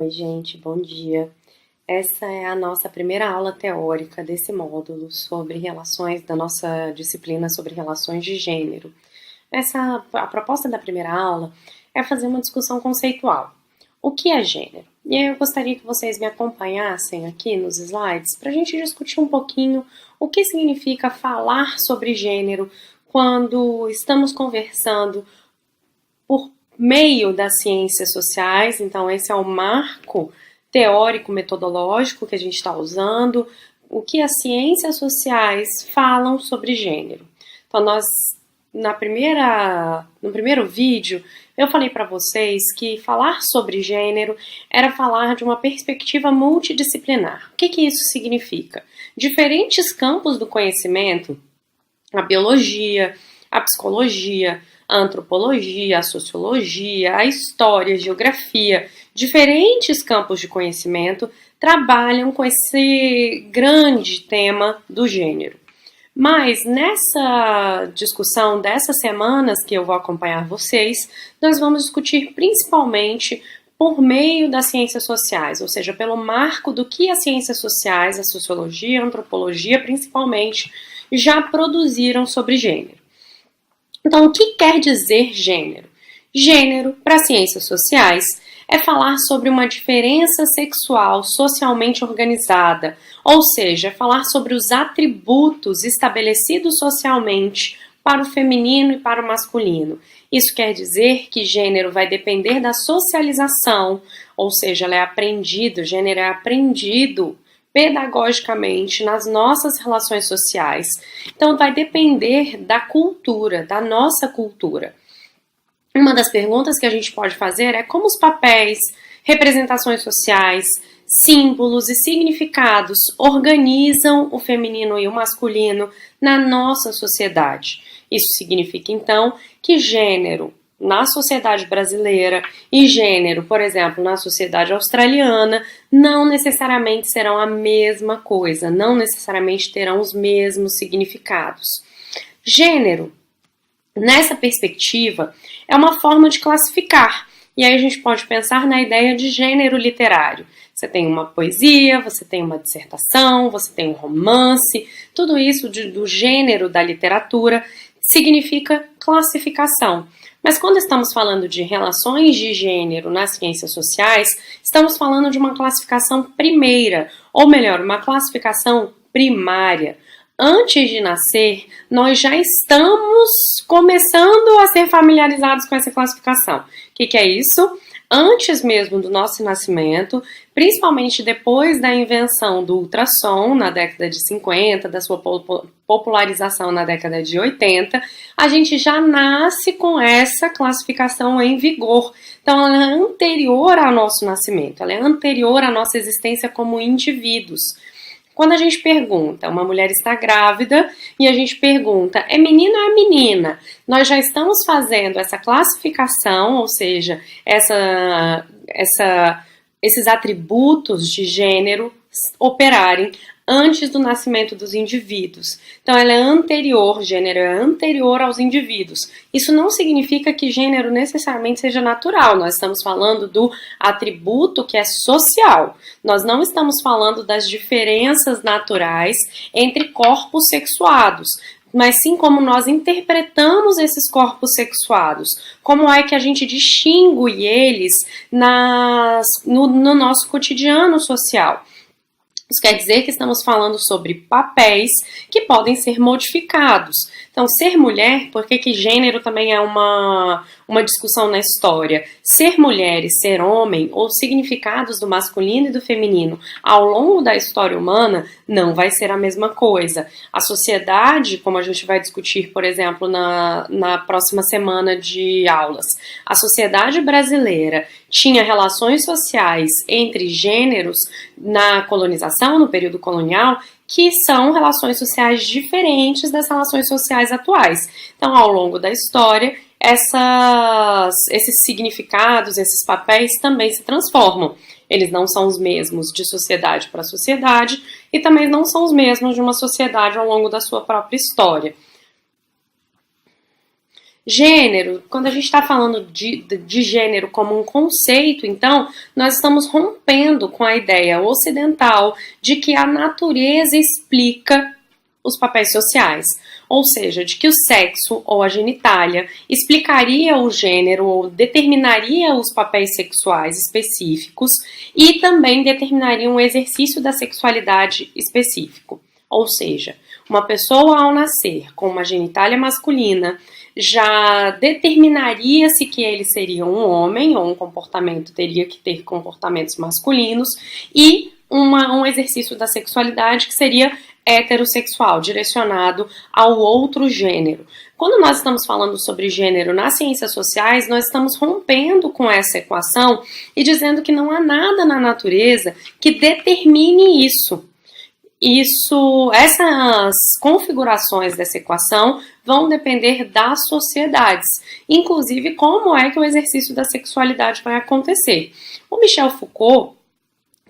Oi, gente, bom dia. Essa é a nossa primeira aula teórica desse módulo sobre relações, da nossa disciplina sobre relações de gênero. A proposta da primeira aula é fazer uma discussão conceitual. O que é gênero? E aí eu gostaria que vocês me acompanhassem aqui nos slides para a gente discutir um pouquinho o que significa falar sobre gênero quando estamos conversando por meio das ciências sociais. Então, esse é o marco teórico-metodológico que a gente está usando, o que as ciências sociais falam sobre gênero. Então, no primeiro vídeo, eu falei para vocês que falar sobre gênero era falar de uma perspectiva multidisciplinar. O que isso significa? Diferentes campos do conhecimento, a biologia, a psicologia, a antropologia, a sociologia, a história, a geografia, diferentes campos de conhecimento trabalham com esse grande tema do gênero. Mas nessa discussão dessas semanas que eu vou acompanhar vocês, nós vamos discutir principalmente por meio das ciências sociais, ou seja, pelo marco do que as ciências sociais, a sociologia, a antropologia principalmente, já produziram sobre gênero. Então, o que quer dizer gênero? Gênero, para ciências sociais, é falar sobre uma diferença sexual socialmente organizada, ou seja, é falar sobre os atributos estabelecidos socialmente para o feminino e para o masculino. Isso quer dizer que gênero vai depender da socialização, ou seja, ela é aprendido, gênero é aprendido pedagogicamente nas nossas relações sociais. Então, vai depender da cultura, da nossa cultura. Uma das perguntas que a gente pode fazer é como os papéis, representações sociais, símbolos e significados organizam o feminino e o masculino na nossa sociedade. Isso significa, então, que gênero na sociedade brasileira e gênero, por exemplo, na sociedade australiana, não necessariamente serão a mesma coisa, não necessariamente terão os mesmos significados. Gênero, nessa perspectiva, é uma forma de classificar, e aí a gente pode pensar na ideia de gênero literário. Você tem uma poesia, você tem uma dissertação, você tem um romance, tudo isso do gênero da literatura significa classificação. Mas quando estamos falando de relações de gênero nas ciências sociais, estamos falando de uma classificação primeira, ou melhor, uma classificação primária. Antes de nascer, nós já estamos começando a ser familiarizados com essa classificação. O que é isso? Antes mesmo do nosso nascimento, principalmente depois da invenção do ultrassom na década de 50, da sua popularização na década de 80, a gente já nasce com essa classificação em vigor. Então, ela é anterior ao nosso nascimento, ela é anterior à nossa existência como indivíduos. Quando a gente pergunta, uma mulher está grávida e a gente pergunta, é menino ou é menina? Nós já estamos fazendo essa classificação, ou seja, esses atributos de gênero operarem antes do nascimento dos indivíduos. Então, ela é anterior, gênero é anterior aos indivíduos. Isso não significa que gênero necessariamente seja natural. Nós estamos falando do atributo que é social. Nós não estamos falando das diferenças naturais entre corpos sexuados, mas sim como nós interpretamos esses corpos sexuados, como é que a gente distingue eles no nosso cotidiano social. Isso quer dizer que estamos falando sobre papéis que podem ser modificados. Então, ser mulher, por que gênero também é uma discussão na história? Ser mulher e ser homem, ou significados do masculino e do feminino ao longo da história humana, não vai ser a mesma coisa. A sociedade, como a gente vai discutir, por exemplo, na próxima semana de aulas, a sociedade brasileira tinha relações sociais entre gêneros na colonização, no período colonial, que são relações sociais diferentes das relações sociais atuais. Então, ao longo da história, esses significados, esses papéis também se transformam. Eles não são os mesmos de sociedade para sociedade e também não são os mesmos de uma sociedade ao longo da sua própria história. Gênero, quando a gente está falando de gênero como um conceito, então, nós estamos rompendo com a ideia ocidental de que a natureza explica os papéis sociais. Ou seja, de que o sexo ou a genitália explicaria o gênero ou determinaria os papéis sexuais específicos e também determinaria um exercício da sexualidade específico. Ou seja, uma pessoa ao nascer com uma genitália masculina já determinaria-se que ele seria um homem, ou um comportamento teria que ter comportamentos masculinos, e um exercício da sexualidade que seria heterossexual, direcionado ao outro gênero. Quando nós estamos falando sobre gênero nas ciências sociais, nós estamos rompendo com essa equação e dizendo que não há nada na natureza que determine isso. Essas configurações dessa equação vão depender das sociedades, inclusive como é que o exercício da sexualidade vai acontecer. O Michel Foucault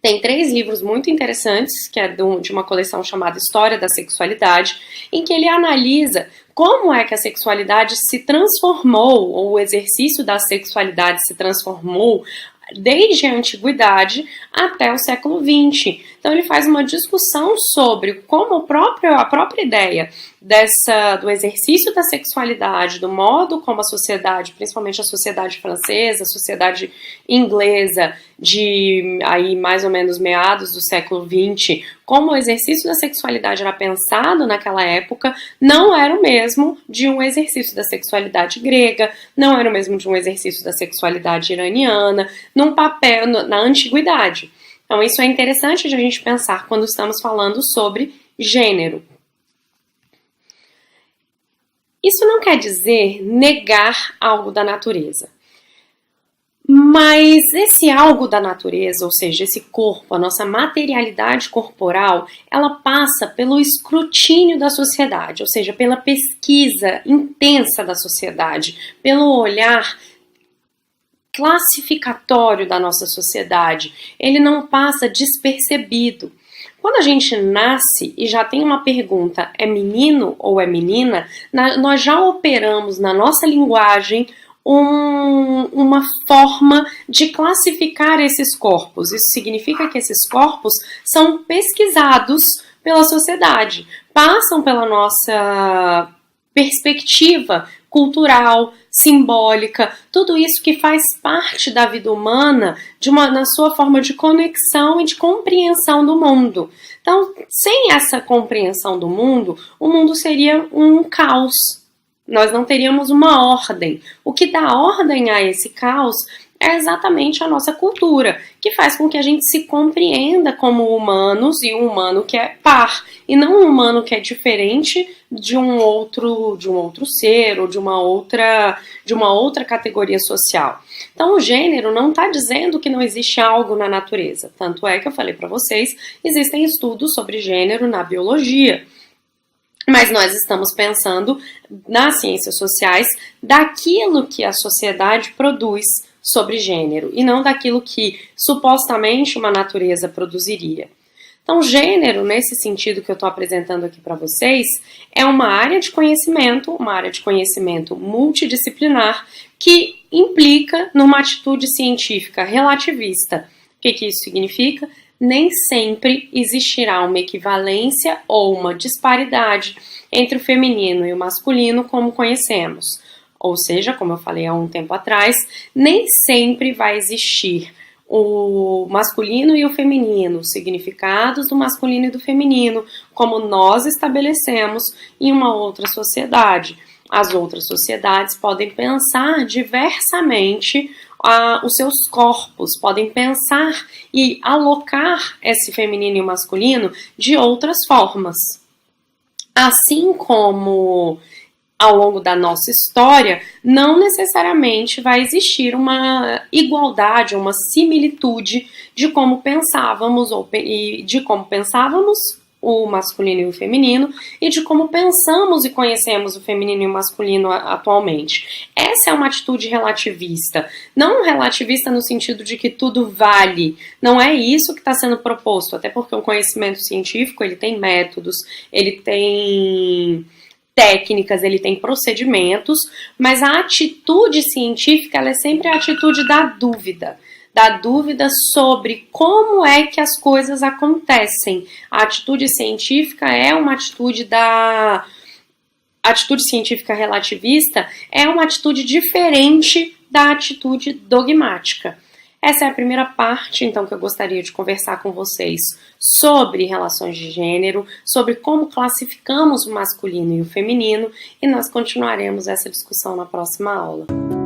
tem 3 livros muito interessantes, que é de uma coleção chamada História da Sexualidade, em que ele analisa como é que a sexualidade se transformou, ou o exercício da sexualidade se transformou desde a antiguidade até o século XX. Então ele faz uma discussão sobre como a própria ideia do exercício da sexualidade, do modo como a sociedade, principalmente a sociedade francesa, a sociedade inglesa, de aí mais ou menos meados do século XX, como o exercício da sexualidade era pensado naquela época, não era o mesmo de um exercício da sexualidade grega, não era o mesmo de um exercício da sexualidade iraniana, na antiguidade. Então isso é interessante de a gente pensar quando estamos falando sobre gênero. Isso não quer dizer negar algo da natureza. Mas esse algo da natureza, ou seja, esse corpo, a nossa materialidade corporal, ela passa pelo escrutínio da sociedade, ou seja, pela pesquisa intensa da sociedade, pelo olhar classificatório da nossa sociedade. Ele não passa despercebido. Quando a gente nasce e já tem uma pergunta, é menino ou é menina, nós já operamos na nossa linguagem uma forma de classificar esses corpos. Isso significa que esses corpos são pesquisados pela sociedade, passam pela nossa perspectiva cultural, simbólica, tudo isso que faz parte da vida humana na sua forma de conexão e de compreensão do mundo. Então, sem essa compreensão do mundo, o mundo seria um caos. Nós não teríamos uma ordem. O que dá ordem a esse caos é exatamente a nossa cultura, que faz com que a gente se compreenda como humanos e um humano que é par, e não um humano que é diferente de um outro ser ou de uma outra categoria social. Então o gênero não está dizendo que não existe algo na natureza. Tanto é que eu falei para vocês, existem estudos sobre gênero na biologia. Mas nós estamos pensando nas ciências sociais daquilo que a sociedade produz sobre gênero e não daquilo que supostamente uma natureza produziria. Então, gênero, nesse sentido que eu estou apresentando aqui para vocês, é uma área de conhecimento multidisciplinar que implica numa atitude científica relativista. O que isso significa? Nem sempre existirá uma equivalência ou uma disparidade entre o feminino e o masculino como conhecemos. Ou seja, como eu falei há um tempo atrás, nem sempre vai existir o masculino e o feminino, os significados do masculino e do feminino, como nós estabelecemos em uma outra sociedade. As outras sociedades podem pensar diversamente os seus corpos, podem pensar e alocar esse feminino e o masculino de outras formas. Assim como ao longo da nossa história, não necessariamente vai existir uma igualdade, uma similitude de como pensávamos o masculino e o feminino e de como pensamos e conhecemos o feminino e o masculino atualmente. Essa é uma atitude relativista, não relativista no sentido de que tudo vale, não é isso que está sendo proposto, até porque o conhecimento científico ele tem métodos, ele tem técnicas, ele tem procedimentos, mas a atitude científica, ela é sempre a atitude da dúvida sobre como é que as coisas acontecem. A atitude científica é uma atitude da... A atitude científica relativista é uma atitude diferente da atitude dogmática. Essa é a primeira parte, então, que eu gostaria de conversar com vocês sobre relações de gênero, sobre como classificamos o masculino e o feminino, e nós continuaremos essa discussão na próxima aula.